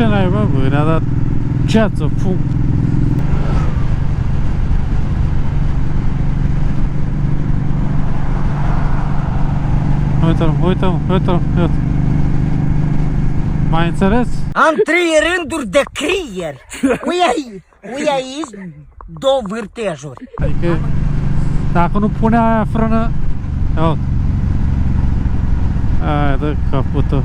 Ce naiba, bă, ne-a dat ceață, fum. Uite-l, uite-l, uite-l, uite-l. Mai înțeles? Am 3 rânduri de creier. Ui aici 2 vârtejuri. Adică, dacă nu punea aia frână... Ia uite. Aia, dă capul tău.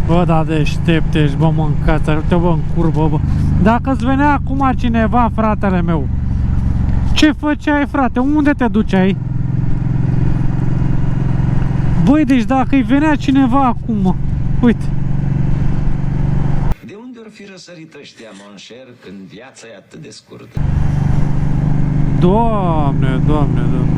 Bă, da, deștept ești, bă, mâncați, uite, bă, în curbă, bă. Dacă-ți venea acum cineva, fratele meu, ce făceai, frate? Unde te duceai? Băi, deci dacă îi venea cineva acum, uite. De unde or fi răsărit ăștia, monșer, când viața e atât de scurtă? Doamne, doamne, doamne.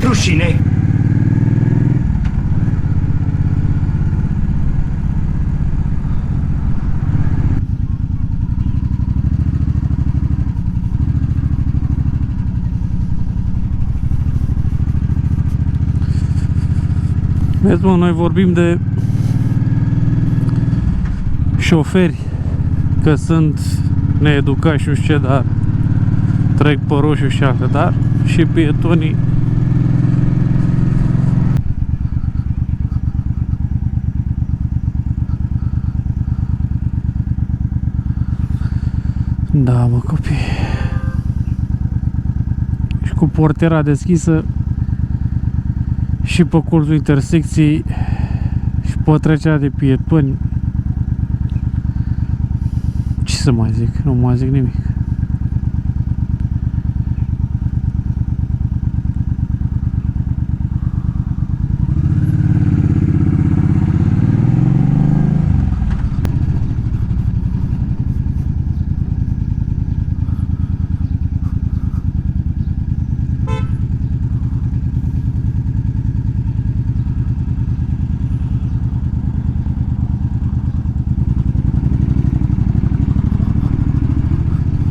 Rușine! Vezi, mă, noi vorbim de șoferi că sunt needucați și nu știu ce, dar trec pe roșu și alte, dar și pietonii. Da, mă, copii. Și cu portiera deschisă și pe colțul intersecției și pe trecerea de pietoni. Ce să mai zic? Nu mai zic nimic.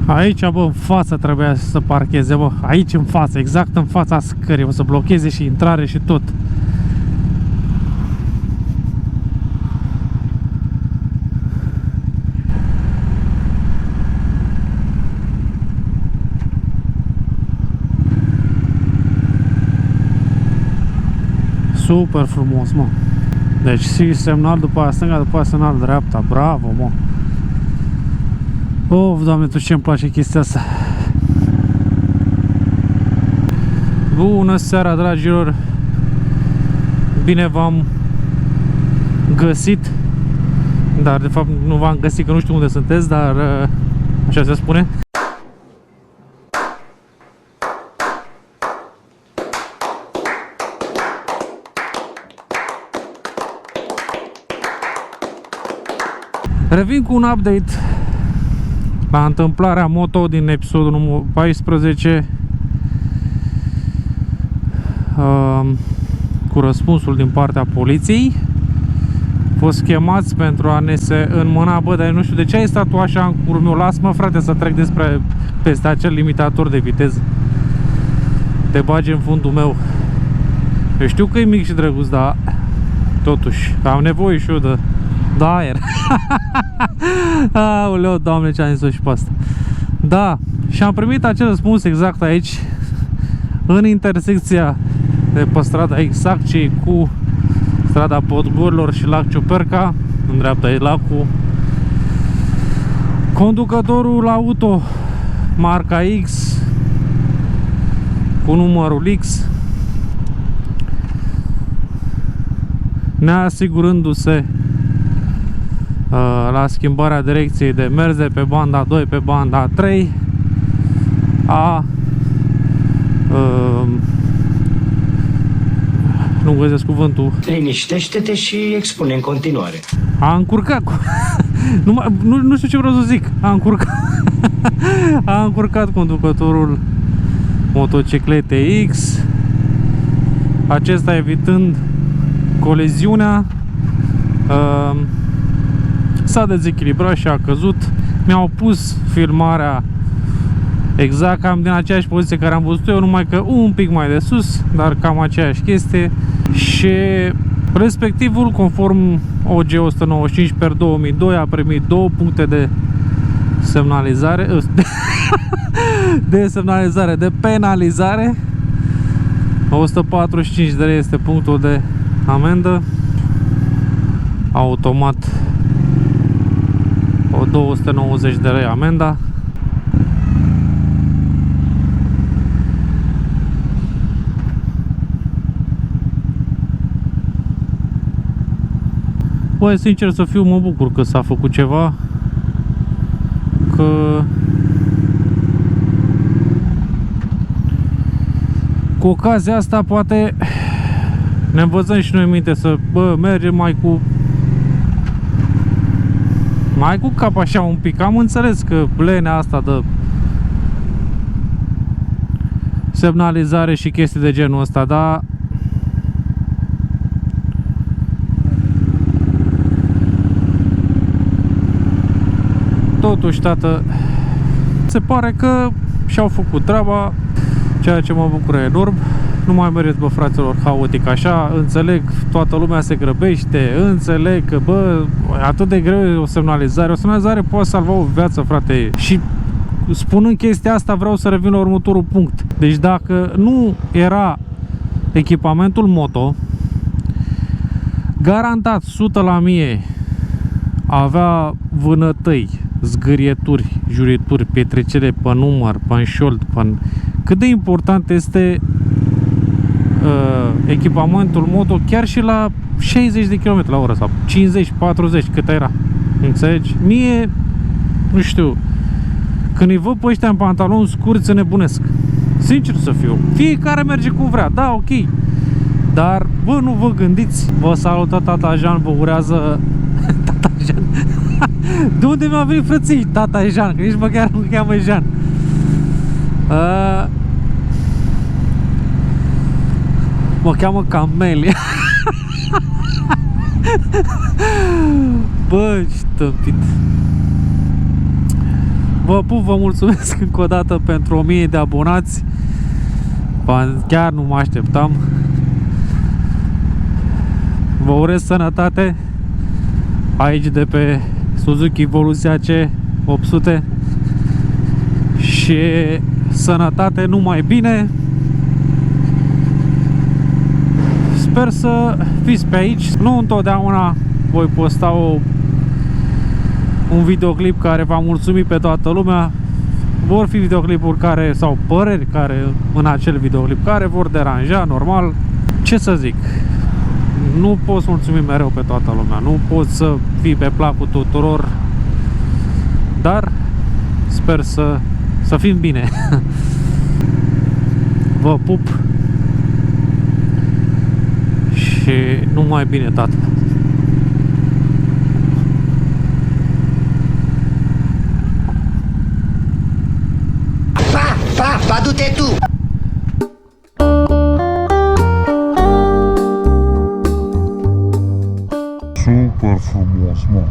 Aici, bă, în față trebuia să parcheze, bă. Aici în față, exact în fața scării. O să blocheze și intrare și tot. Super frumos, mă. Deci și semnal după aia stânga, după aia semnal dreapta. Bravo, mă. Of, Doamne, tu ce-mi place chestia asta. Bună seara, dragilor. Bine v-am găsit. Dar de fapt nu v-am găsit, că nu știu unde sunteți, dar așa se spune. Revin cu un update la întâmplarea moto din episodul numărul 14, cu răspunsul din partea poliției. Fost chemați pentru a ne se înmâna. Bă, dar nu știu de ce ai stat tu așa în curul meu. Lasă-mă, frate, să trec peste acel limitator de viteză. Te bagi în fundul meu. Eu știu că e mic și drăguț, dar totuși am nevoie și eu de aer. Aoleu, Doamne, ce am zis-o și pe asta. Da, și am primit acel răspuns exact aici, în intersecția de pe strada exact ce cu strada Podgorilor și Lac Ciuperca. În dreapta e lacul. Conducătorul auto marca X cu numărul X, neasigurându-se la schimbarea direcției de mers de pe banda 2 pe banda 3, Nu găsesc cuvântul. Liniștește-te și expune în continuare. A încurcat cu... nu știu ce vreau să zic. A încurcat. A încurcat conducătorul motocicletei X. Acesta evitând coliziunea. S-a dezechilibrat și a căzut. Mi-au pus filmarea exact cam din aceeași poziție care am văzut eu, numai că un pic mai de sus, dar cam aceeași chestie. Și respectivul, conform OG 195/2002, a primit 2 puncte de semnalizare de penalizare. 145 de lei este punctul de amendă. Automat o 290 de lei amenda. Băi, sincer să fiu, mă bucur că s-a făcut ceva, că cu ocazia asta poate ne învățăm și noi minte să, mergem mai cu cap așa un pic. Am înțeles că blenea asta de semnalizare și chestii de genul ăsta, dar totuși, tată, se pare că și-au făcut treaba, ceea ce mă bucură enorm. Nu mai mereți, bă, fraților, haotic așa. Înțeleg, toată lumea se grăbește, înțeleg că, bă, atât de greu e o semnalizare. O semnalizare poate salva o viață, frate. Și spunând chestia asta, vreau să revin la următorul punct. Deci dacă nu era echipamentul moto, garantat 100 la 1000 avea vânătăi, zgârieturi, jurituri, petrecere pe număr, pe șold, cât de important este echipamentul moto chiar și la 60 de km la oră sau 50, 40, cât era. Înțelegi? Mie, nu știu, când îi văd pe ăștia în pantaloni scurți, se nebunesc. Sincer să fiu. Fiecare merge cum vrea, da, ok. Dar, bă, nu vă gândiți. Vă salută tata Jean, vă urează tata Jean. De unde mi-a venit, frății, tata Jean? Că nici măcar nu cheamă Jean. Mă cheamă Camelia. Bă, ce tâmpit. Vă pup, vă mulțumesc încă o dată pentru 1000 de abonați. Chiar nu mă așteptam. Vă urez sănătate aici de pe Suzuki Evoluția C800 și sănătate numai bine. Sper să fiți pe aici. Nu întotdeauna voi posta un videoclip care va mulțumi pe toată lumea. Vor fi videoclipuri care, sau păreri care în acel videoclip care vor deranja, normal. Ce să zic? Nu poți mulțumi mereu pe toată lumea, nu poți să fii pe placul tuturor, dar sper să fim bine. Vă pup și numai bine, tată. Pa, du-te tu! Super frumos, mă.